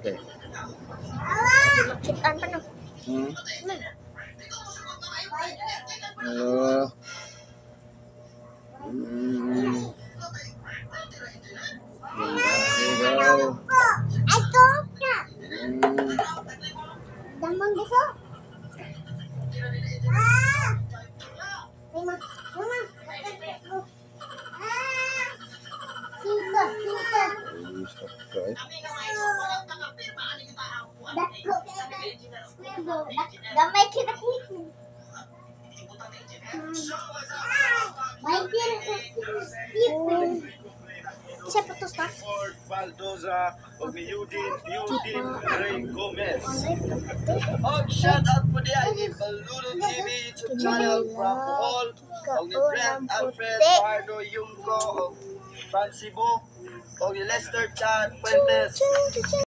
Okay. Makitaan pa no. Hello. Here you go. Damang gusto. Mama. Sika. Subscribe. Damay kita ko. Siapa tuh staff? Ford Baldoza o Yudin Ray Gomez. Og shout out po diya ni Baluro TV YouTube channel from Bohol og ni Brent Alfred Pardo Yungko og Francibo og ni Lester Chan Fuentes.